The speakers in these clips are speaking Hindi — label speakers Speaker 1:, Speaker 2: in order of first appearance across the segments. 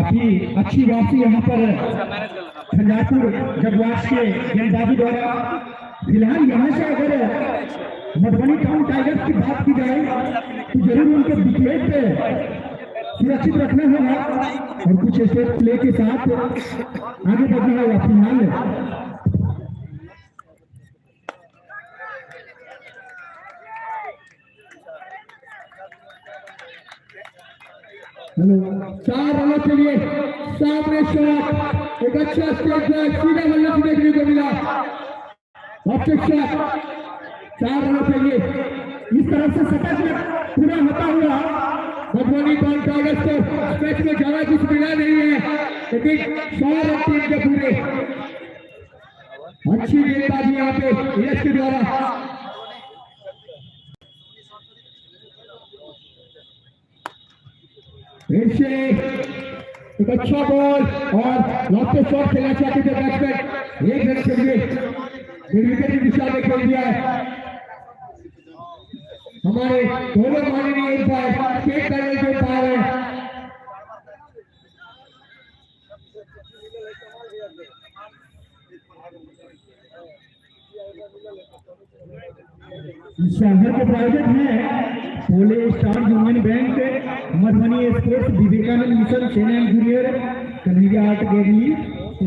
Speaker 1: काफी अच्छी वापसी यहाँ पर झंझारपुर जगवास के गेंदबाजी द्वारा। फिलहाल यहाँ से अगर मधुबनी टाउन टाइगर्स की बात की जाए तो जरूर उनके विकेट सुरक्षित रखना होगा और कुछ स्टेट प्ले के साथ आगे बढ़ना होगा। फिलहाल हेलो 4 रनों के लिए सामने शॉट, एक अच्छा स्टेट ड्राइव सीधा बल्ले से देखने को मिला। ऑब्जेक्ट शॉट 4 रनों के लिए। इस तरह से शतक पूरा होता हुआ मधुबनी टाउन टाइगर्स को मैच में ज्यादा कुछ मिला नहीं है, लेकिन 100 रन टीम के पूरे। अच्छी गेंदबाजी यहाँ पे यश के द्वारा। एक अच्छा बॉल और लॉफ्ट शॉट खेलना चाहते थे बैट्समैन, एक रन के लिए विकेट की दिशा में खेल दिया है। हमारे दोनों माननीय अंपायर स्टेट लेवल के अंपायर हैं। शहर के प्राइवेट है pole star union bank, Madhubani sports, Vivekananda mission, सेना engineer, Kanhaiya art gallery,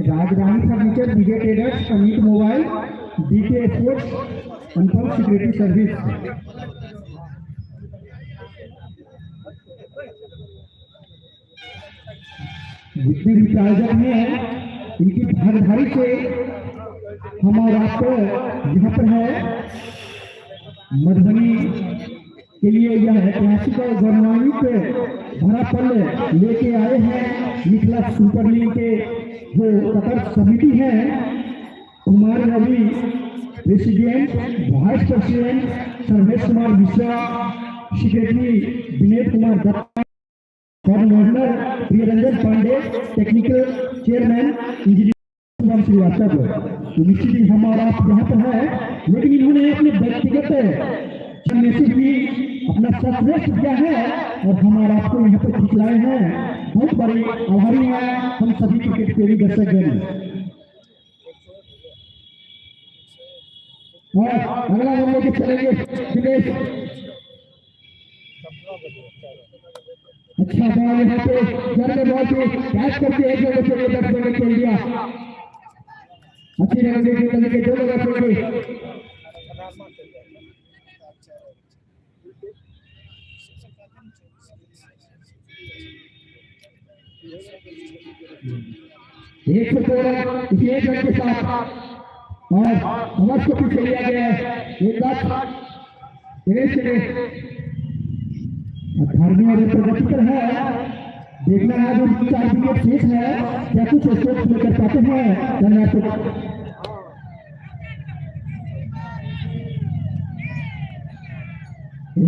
Speaker 1: Rajdhani furniture, Vijay traders, Amit mobile, BK sports, Anupam security service. जितने भी प्रायोजक हैं इनकी भागीदारी से हमारा आपको यहाँ पर है मधुबनी के लिए यह ऐतिहासिक और गौरवान्वित भरा पल लेके आए हैं। निकला सुपर लीग के जो कतर समिति है, Kumar Ravi president, vice president Sarvesh Kumar Mishra, secretary Vinay Kumar Datta, governor Priyaranjan Pandey, technical chairman engineer Srivastava. तो निश्चित ही हमारा यहाँ पर है, लेकिन इन्होंने अपने व्यक्तिगत मैसेज भी अपना सर्वश्रेष्ठ किया है और हमारा आपको यहाँ पर दिखलाए हैं। बहुत बड़े आभारी हैं हम सभी क्रिकेट प्रेमी दर्शकगण। और अगला हम लोग चलेंगे दिनेश। अच्छा बॉल यहाँ पे जड़ बॉल पे कैच करके एक जगह के लिए 10 रन खेल दिया। अच्छी जगह के 2 रन खेल गए। एक रन के साथ और हवस को पीछे लिया गया है। एक बात दिनेश ने 18वें ओवर पर प्रगति पर है, देखना है जो 4 विकेट शेष है क्या कुछ स्ट्रोक प्ले कर पाते हैं कर्नाटक।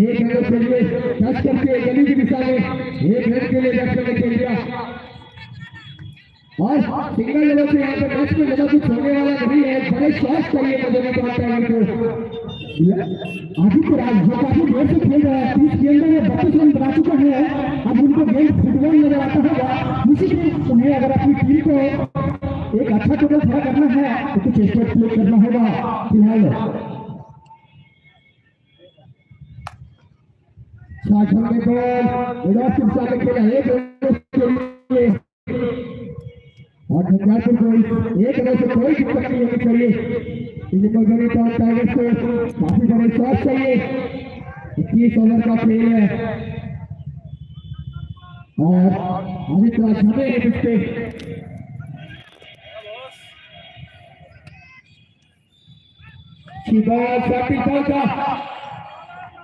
Speaker 1: एक रन के लिए टच करके गली की दिशा में एक रन के लिए 10 रन खेल दिया और सिंगल लेवल से यहाँ पर मैच में ज्यादा कुछ होने वाला नहीं है। बड़े शॉट चाहिए मधुबनी टाउन टाइगर्स को। आदित्य राज जो काफी देर से खेल रहा है, 30 गेंदों में 32 रन बना चुका है। अब उनको गेंद फुटबॉल नजर आता होगा। निश्चित तुम्हें अगर अपनी टीम को एक अच्छा टोटल खड़ा करना है तो कुछ स्ट्रोक प्ले करना होगा। फिलहाल में बॉल खेला एक और झंझारपुर को एक रन से कोई दिक्कत नहीं होनी चाहिए। मधुबनी टाउन टाइगर्स को काफी बड़े शॉट चाहिए। 21 ओवर का खेल है और आदित्य राज हमें पिछले का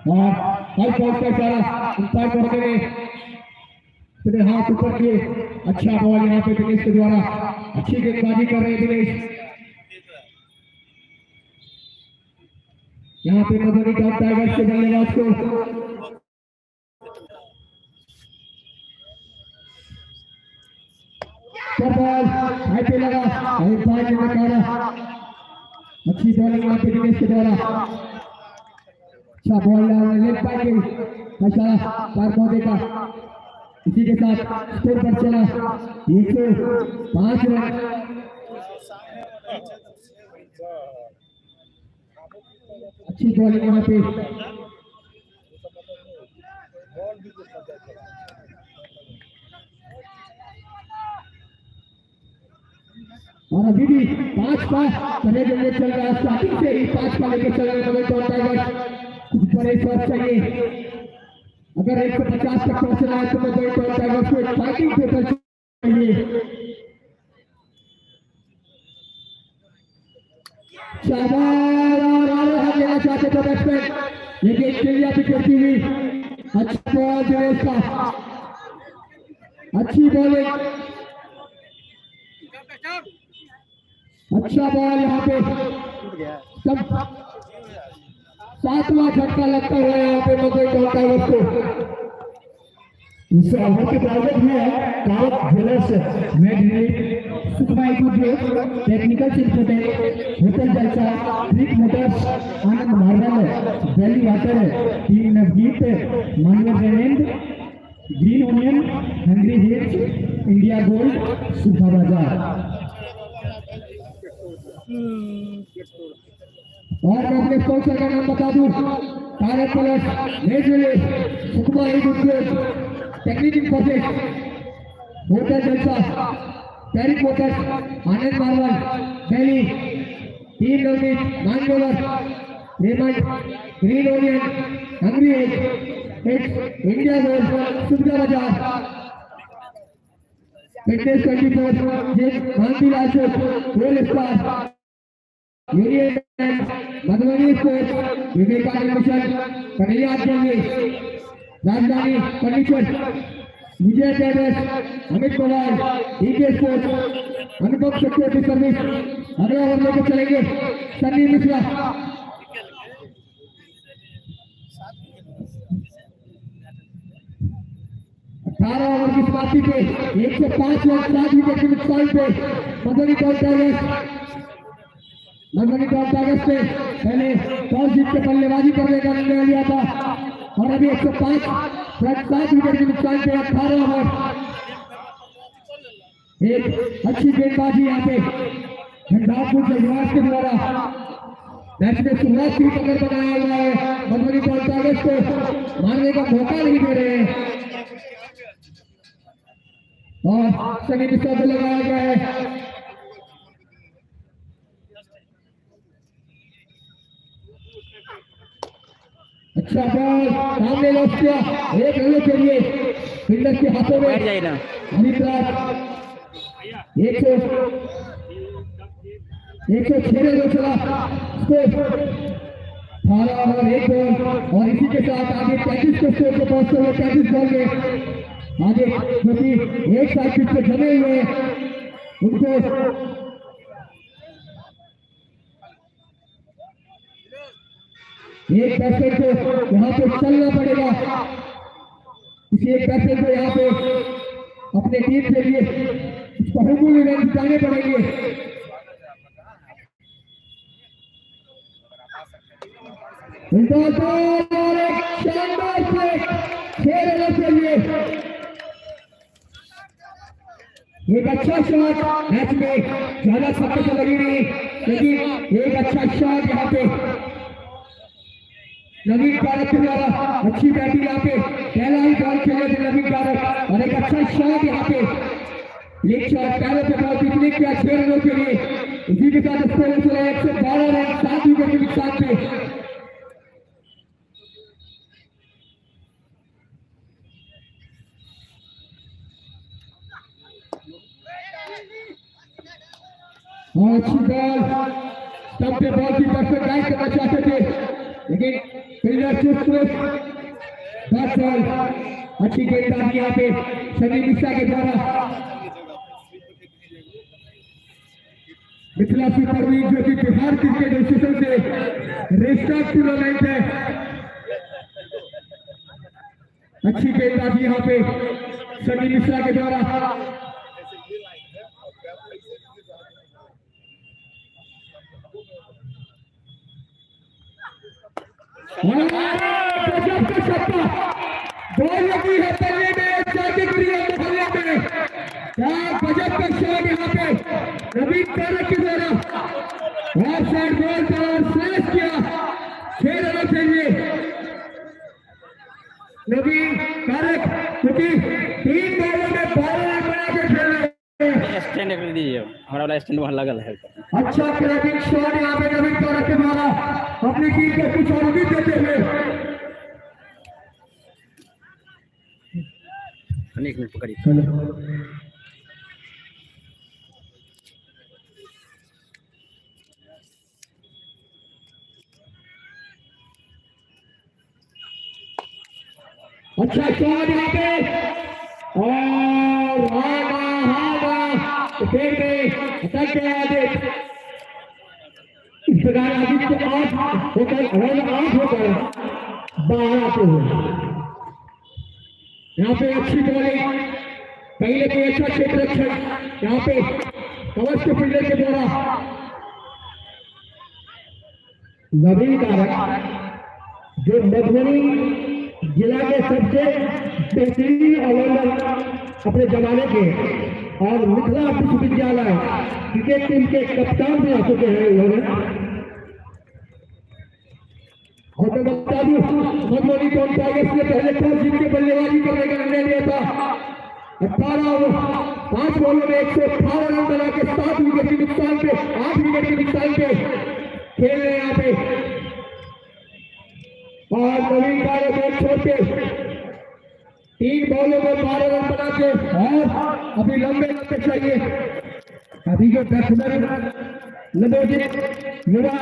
Speaker 1: और हर बॉल का सारा अंपायर करने फिर हाथ ऊपर किए। अच्छा बॉल यहाँ पे दिनेश के द्वारा, अच्छी गेंदबाजी कर रहे हैं दिनेश। यहाँ पे मधुबनी टाउन टाइगर्स के बल्लेबाज को बॉल हाई पे लगा, अच्छी बॉलिंग यहाँ पे दिनेश के द्वारा। अच्छा बॉल लेग पाएंगे अच्छा पैर पौधे का इसी के साथ स्कोर पर चला 105 रन। अच्छी बॉलिंग यहाँ पे और अभी भी 5 का पहले जल्दी चल रहा है, स्टार्टिंग से ही 5 का लेकर चल रहे हैं टाइगर्स। कुछ बड़े शॉट चाहिए, अगर 150 तक पहुंचना है तो मैं टाइगर्स को एक फाइटिंग पेपर चाहिए। शाबाश, और आगे हाथ लेना चाहते थे बैट्समैन, लेकिन चिड़िया भी करती हुई अच्छा बॉल दिनेश का, अच्छी बॉलिंग, अच्छा बॉल यहाँ पे सब 7वां झटका लगता है यहाँ पे मदन टाइगर्स को। इस ओवर के टारगेट है Karak jewellers magnet supermicro technical synthetic hotel Jalsa Greek motors Anand marble valley water team Navjeet Manav रेनेंड green onion hungry hills India gold Sudha Bazaar. और मैं अपने स्पॉन्सर का नाम बता दूं, कारक प्लस नेजले सुकमा उद्योग टेक्निकल प्रोजेक्ट होटल जलसा पैरिक motors Anand marble Delhi team Navneet Mangalore Raymond green onion hungry hills India gold Suvidha Bazaar fitness 24 gym Gandhi Lal गोल star union Madhubani sports Vivekananda mission Kanhaiya academy Rajdhani furniture Vijay traders Amit Kumar DK sports Anubhav security service. अगला ओवर लेकर चलेंगे सन्नी मिश्रा। 18 ओवर की समाप्ति पे 105 रन 7 विकेट के नुकसान पे मधुबनी टाइगर्स ने पहले टॉस जीत के बल्लेबाजी करने का निर्णय लिया था और अभी 105 रन 7 विकेट के नुकसान पे 18 ओवर। एक अच्छी गेंदबाजी यहाँ पे झंडापुर जजवार के द्वारा मैच में शुरुआत की पकड़ बनाया हुआ है। मधुबनी टाइगर्स को मारने का मौका नहीं दे रहे हैं और सनी मिश्रा को लगाया गया है। अच्छा बॉल सामने लॉक किया, एक रन के लिए फील्डर के हाथों में अमित राज 106 रन चला स्कोर 18 ओवर 1 बॉल और इसी के साथ आगे 35 के स्कोर को पहुंचते हुए 35 बॉल में आगे क्योंकि एक साइड पिच पे जमे हुए उनको एक बैट्समैन को यहाँ पे चलना पड़ेगा, किसी एक बैट्समैन को यहाँ पे अपने टीम के लिए बहुमूल्य रन जिताने पड़ेंगे। और एक शानदार प्ले 6 रनों के लिए एक अच्छा शॉट, मैच में ज्यादा समय तो लगी नहीं लेकिन एक अच्छा शॉट यहाँ पे नवीन कारक के द्वारा अच्छी बैटिंग यहाँ पे पहला ही बॉल खेले थे नवीन कारक और एक अच्छा शॉट यहाँ पे लेग शॉट पैरों पे बॉल पिछले किया 6 रनों के लिए। इसी के साथ स्कोर चला 112 रन 7 विकेट के नुकसान पे। और अच्छी बॉल स्टंप पे बॉल की परफेक्ट राइट करना चाहते थे लेकिन फील्डर चुस्त बस बॉल अच्छी गेंदबाजी यहाँ पे सनी मिश्रा के द्वारा। मिथिला सुपर लीग जो कि बिहार क्रिकेट एसोसिएशन से रजिस्टर्ड टूर्नामेंट है, अच्छी गेंदबाजी यहाँ पे सनी मिश्रा के द्वारा। बॉल लगी है पल्ले में गजब का शॉट यहाँ पे नवीन कारक के द्वारा ऑफ साइड बॉल पर स्लैश किया 6 रनों के लिए नवीन कारक, क्योंकि 3 बॉलों में 12 रन बना के खेल रहे हैं।
Speaker 2: स्टैंड कर दीजिए, हमारा वाला स्टैंड वहाँ लगल है।
Speaker 1: अच्छा क्रैकिंग शॉट यहाँ पे नवीन कारक के द्वारा अपनी टीम को कुछ और भी देते हुए।
Speaker 2: 1 मिनट पकड़िए।
Speaker 1: अच्छा शॉट यहाँ पे और खेल में अटक गया आदित्य। इस प्रकार आदित्य आठ होकर बाहर आते हुए यहाँ पे अच्छी बॉलिंग, पहले कोई अच्छा क्षेत्र रक्षण यहाँ पे कवच के फील्डर के द्वारा नवीन कारक जो मधुबनी जिला के सबसे बेहतरीन ऑलराउंडर अपने जमाने के और मिथिला विश्वविद्यालय क्रिकेट टीम के कप्तान भी आ चुके हैं इन्होंने। और मैं बता दूं मधुबनी टॉप टाइगर्स ने पहले टॉस जीत के बल्लेबाजी करने का निर्णय लिया था। 5 बॉलों में 118 रन बना के 7 विकेट के नुकसान पे 8 विकेट के नुकसान पे खेल रहे हैं यहाँ पे। और नवीन कारक एक छोड़ के 3 बॉलों में 12 रन बना के और अभी लंबे लंबे चाहिए। अभी जो बैट्समैन नवोदित युवा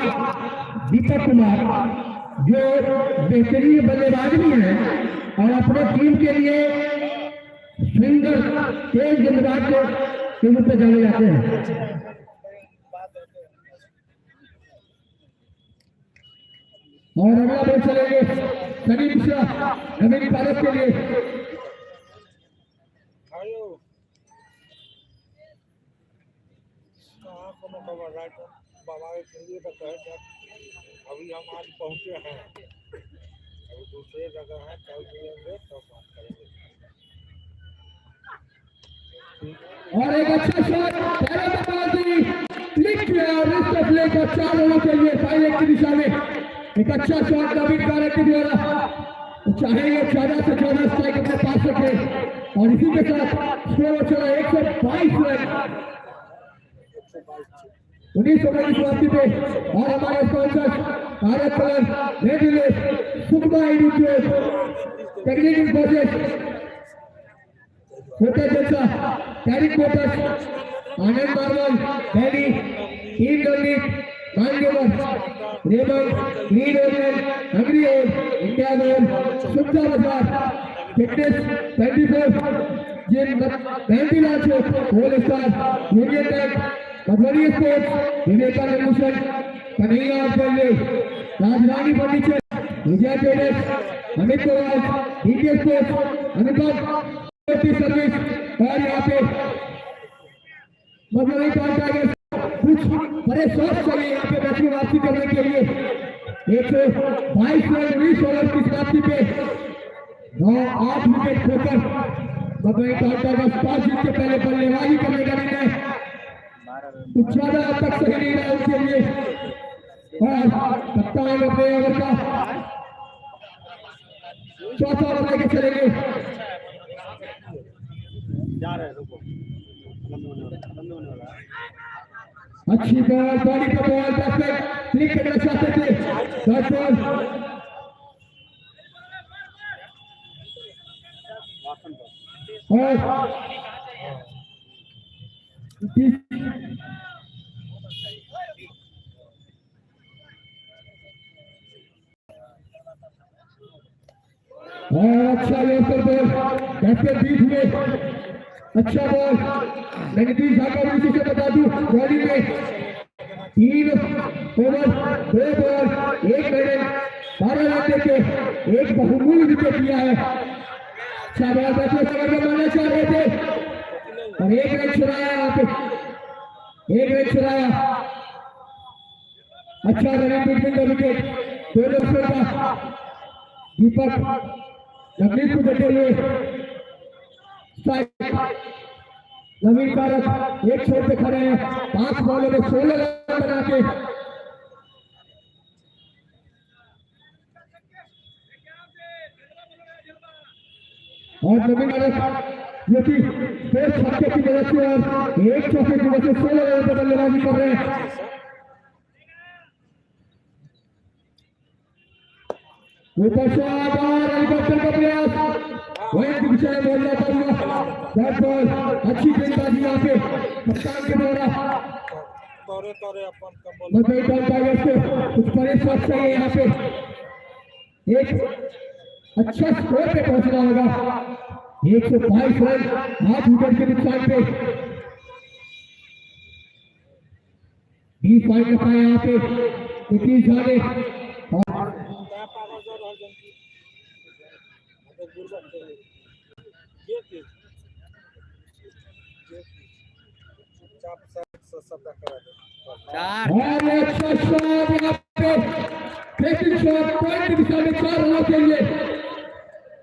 Speaker 1: दीपक कुमार जो बेहतरीन बल्लेबाज भी है और अपने टीम के लिए स्विंगर तेज गेंदबाज के रूप में जाने जाते हैं। और अगला बॉल चलेंगे सनी मिश्रा नवीन कारक के लिए।
Speaker 3: अभी हम आज पहुंचे हैं, अभी दूसरे जगह है, कल मिलेंगे तो बात करेंगे।
Speaker 1: और एक अच्छा शॉट पहले बल्लेबाजी क्लिक किया और रिस्ट प्ले को 4 रनों के लिए फाइनल की दिशा में एक अच्छा शॉट नवीन कारक के द्वारा। चाहेंगे 14 से 14 स्ट्राइक अपने पास रखे और इसी के साथ स्कोर चला 122 रन 19 ओवर की समाप्ति पे। और हमारे स्पॉन्सर भारत कलर रेडिलेस सुगमा इंडिविजुअल टेक्निकल प्रोजेक्ट होटल जैसा टैरिक motors Anand marble Delhi team learning मांगेवर रेमन ग्रीन ओरियन हंगरी ओर इंडिया गोल सुविधा बाजार फिटनेस 24 जिम मेहंदी लाचो होल star union bank Madhubani sports Vivekananda Bhushan Kanhaiya पल्ले Rajdhani furniture Vijay traders Amit Goyal DK sports Amitabh service. और यहाँ पे मधुबनी टॉप टाइगर्स कुछ बड़े शॉट्स चले यहाँ पे मैच में वापसी करने के लिए। 122 रन 19 ओवर की समाप्ति पे 9-8 विकेट खोकर मधुबनी टॉप टाइगर्स टॉस जीत के पहले बल्लेबाजी करने का निर्णय कुछ ज्यादा अब तक सही नहीं रहा उसके लिए। और कप्तान अपने ओवर का चौथा ओवर लेके चलेंगे। अच्छी बॉल बॉडी का बॉल बैट्समैन क्लिक करना चाहते थे। थर्ड बॉल और अच्छा लेकर बॉल बैट्समैन बीच में अच्छा बॉल नेगेटिव झाका उसी से बता दूं बॉलिंग में 3 ओवर 2 बॉल 1 रन 12 रन देके एक बहुमूल्य विकेट लिया है। अच्छा बॉल बैट्समैन मारना चाह रहे थे और 1 रन छुड़ाया यहाँ पे 1 रन छुड़ाया। अच्छा running between the wicket 2 run का दीपक नवनीत को देते हुए नवीन कारक एक छोर पे खड़े हैं, 5 बॉलों में 16 रन बना के और नवीन कारक जो कि 2 छक्के की वजह से और 1 चौके की वजह से 16 रन पर बल्लेबाजी कर रहे हैं। ऊपर से आकर हेलीकॉप्टर का प्रयास वहीं दिशा में बोल जाता हुआ बैट बॉल अच्छी गेंदबाजी यहाँ पे कप्तान के द्वारा
Speaker 3: तोरे तोरे अपन कमल
Speaker 1: मधुबनी टाइगर्स को कुछ परिश्रम चाहिए यहाँ पे एक अच्छा स्कोर पे पहुंचना होगा। 122 रन 8 विकेट के नुकसान पे 20 पॉइंट रखा है यहाँ पे 21 जाने और
Speaker 3: क्या पावर जोर हर जन की अगर दूर सकते हैं ये चीज चुपचाप सब करा दे
Speaker 1: और एक शॉट यहाँ पे क्रिकेट शॉट पॉइंट की दिशा में 4 रनों के लिए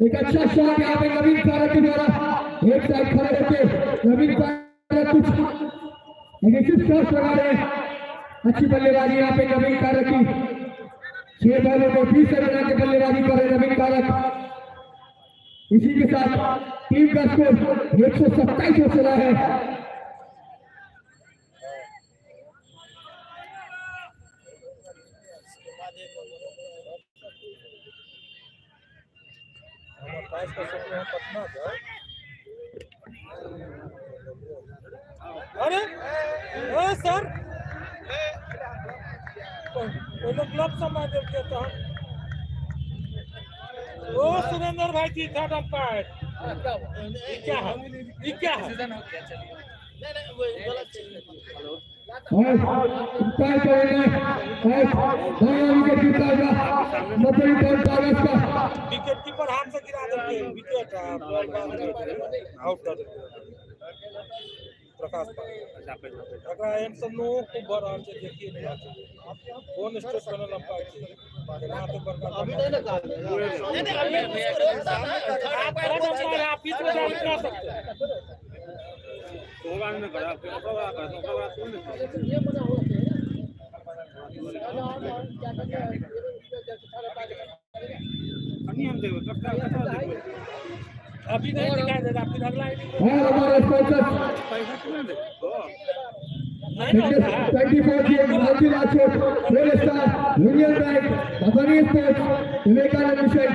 Speaker 1: एक अच्छा शॉट यहाँ पे नवीन कारक के द्वारा एक साइड खड़े होकर नवीन कारक कुछ एग्रेसिव शॉट लगा रहे हैं। अच्छी बल्लेबाजी यहाँ पे नवीन कारक की 6 बॉलों को 20 रन बना के बल्लेबाजी कर रहे नवीन कारक। इसी के साथ टीम का स्कोर 127 हो चला है।
Speaker 3: पास का सपना है पटना का अरे ए सर वो लोग ग्लव समय दे दिया था ओ सुरेंद्र भाई जी थर्ड अंपायर ये क्या है
Speaker 1: और उपाय करेंगे विकेट गिरता मधुबनी टाइगर्स का
Speaker 3: विकेट कीपर हाथ से गिरा देते हैं विकेट आउट कर देते हैं प्रकाश अगर एम सब लोगों को बड़ा से देखिए नहीं आते कौन स्टेट पैनल अंपायर थे यहाँ पे बड़का अभी नहीं लगा आप थर्ड अंपायर आप बीच में जाने कर सकते हैं
Speaker 2: तो बाद में करा
Speaker 3: अभी नहीं दिखाई देगा फिर अगला
Speaker 1: और हमारे स्पॉन्सर
Speaker 2: पैसा क्यों दे
Speaker 1: 24 की Maruti Rathore real star union bank Madhubani sports Vivekananda mission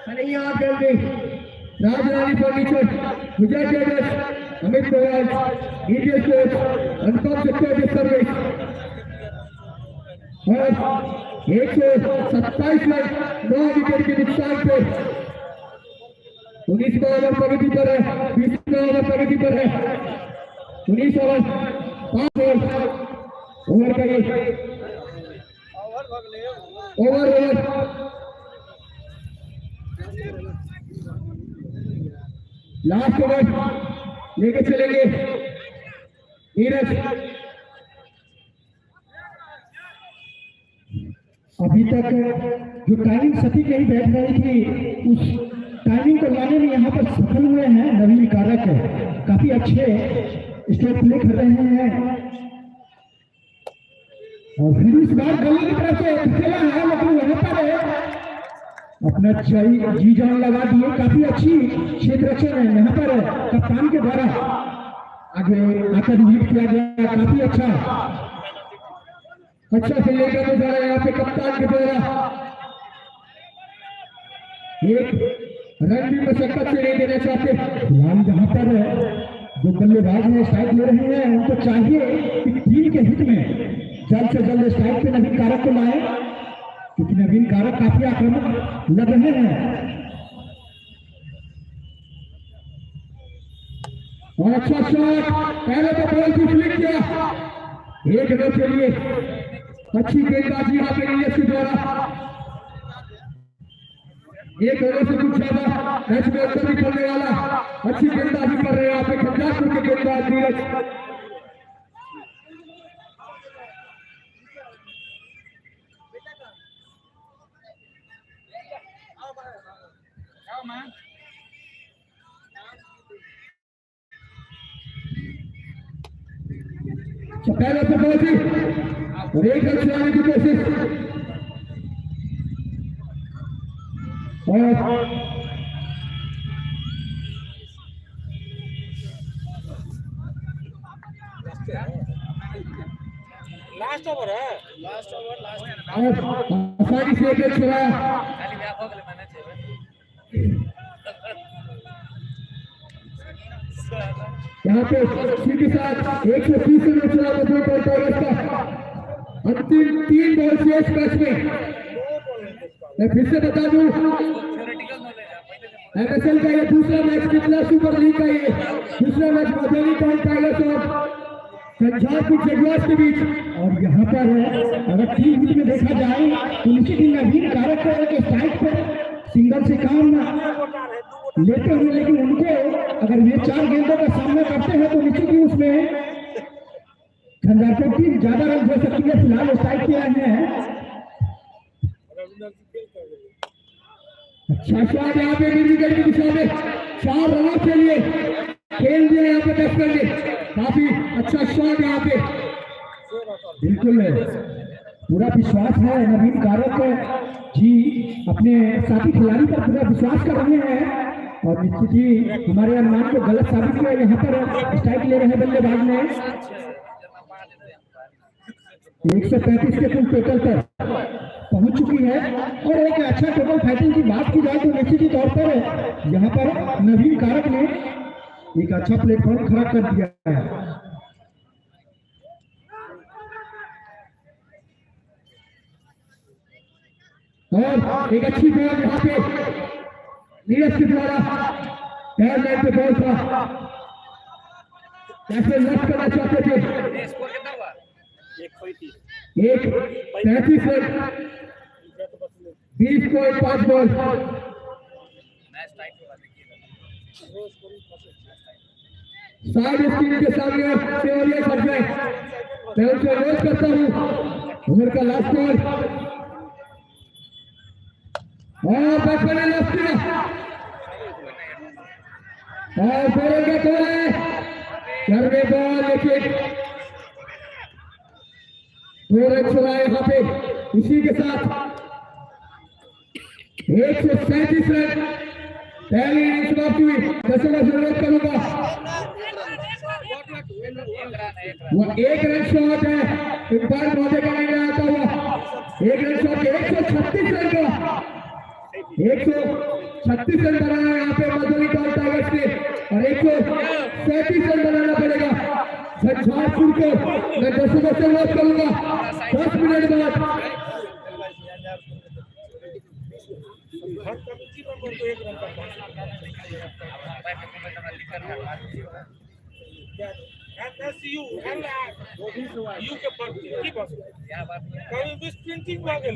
Speaker 1: Kanhaiya building Rajrani furniture Vijay traders Amit Goyal ED sports Anupam security service और 127 रन 9 विकेट के नुकसान पे 19 ओवर प्रगति पर है 20 ओवर प्रगति पर है 19 ओवर 5 ओवर का ये ओवर लास्ट ओवर लेके चलेंगे नीरज। अभी तक जो टाइमिंग सभी कहीं बैठ रही थी उस टाइमिंग को लाने में यहाँ पर सफल हुए हैं नवीन कारक काफी अच्छे स्टेप प्ले कर रहे हैं और फिर इस बार गली की तरफ से खेला है लेकिन वहां पर अपना जी जान लगा दिए काफी अच्छी क्षेत्र रक्षण है यहाँ पर कप्तान के द्वारा आगे आकर लीड किया गया काफी अच्छा से लेकर जा रहा है यहाँ पे कप्तान के द्वारा एक रन भी मशक्कत से नहीं देना चाहते। फिलहाल जहाँ पर जो बल्लेबाज है स्ट्राइक ले रहे हैं उनको चाहिए कि टीम के हित में जल्द से जल्द स्ट्राइक पे नवीन कारक को लाए क्योंकि नवीन कारक काफी आक्रामक लग रहे हैं और अच्छा शॉट पहले तो बॉल की फ्लिक किया 1 रन के लिए अच्छी गेंदबाजी यहाँ पे नीरज के द्वारा 1 रन से कुछ ज्यादा मैच में अंतर निकलने वाला अच्छी गेंदबाजी कर रहे हैं यहाँ पे खंडापुर के गेंदबाज नीरज। पहले से बहुत ही और एक रन चलाने की कोशिश और
Speaker 3: लास्ट ओवर है
Speaker 1: आसानी से एक रन चलाया यहाँ पे इसी के साथ 130 रन चला मधुबनी टाइगर्स का अंतिम 3 बॉल शेष मैच में। मैं फिर से बता दूं एमएसएल का ये दूसरा मैच मिथिला सुपर लीग का ये दूसरा मैच मधुबनी टाइगर्स और पंजाब जगुआर्स के बीच। और यहाँ पर अगर टीम में देखा जाए तो निश्चित ही नवीन कारक के स्ट्राइक पर सिंगल से काम लेते हुए, लेकिन उनके अगर ये 4 गेंदों का सामना करते हैं तो निश्चित ही उसमें झंझारपुर टीम ज्यादा रन हो सकती है। फिलहाल स्ट्राइक किया है अच्छा शॉट यहाँ पे विकेट की दिशा में 4 रनों के लिए खेल दिया यहाँ पे बैट्समैन ने। काफी अच्छा शॉट यहाँ पे बिल्कुल पूरा विश्वास है नवीन कारक जी अपने साथी खिलाड़ी पर पूरा विश्वास कर रहे हैं और निश्चित ही हमारे अनुमान को गलत साबित किया। यहाँ पर स्ट्राइक ले रहे हैं बल्लेबाज ने 135 के कुल टोटल पर पहुंच चुकी है। और एक अच्छा टोटल फाइटिंग की बात की जाए तो निश्चित ही तौर पर यहाँ पर नवीन कारक ने एक अच्छा प्लेटफॉर्म खड़ा कर दिया है। और एक अच्छी बॉल यहाँ पे नीरज के द्वारा पैर लाइन पे बॉल था, कैसे लॉक करना चाहते थे।
Speaker 2: स्कोर कितना हुआ?
Speaker 1: 1-35 रन 20 को 5 बॉल। साइड स्क्रीन के सामने सेवरिया सर्जन मैं उसे रोज करता हूँ ओवर का लास्ट बॉल और बैट्समैन ने लेफ्ट किया और बॉलर का बॉल है करने बॉल लेकिन 2 रन चलाए यहाँ पे। इसी के साथ 137 रन पहली इनिंग्स समाप्त हुई। दर्शकों से अनुरोध करूंगा वो 1 रन शॉट है इकबाल महोदय का नहीं आता हुआ 1 रन शॉट 136 रन का 136 रन बनाना यहाँ पे मधुबनी टाइगर्स ने और 137 रन बनाना पड़ेगा झंझारपुर को। मैं दर्शकों से अनुरोध करूंगा 10 मिनट बाद
Speaker 3: यू के पर की बात कहीं भी प्रिंटिंग मांगे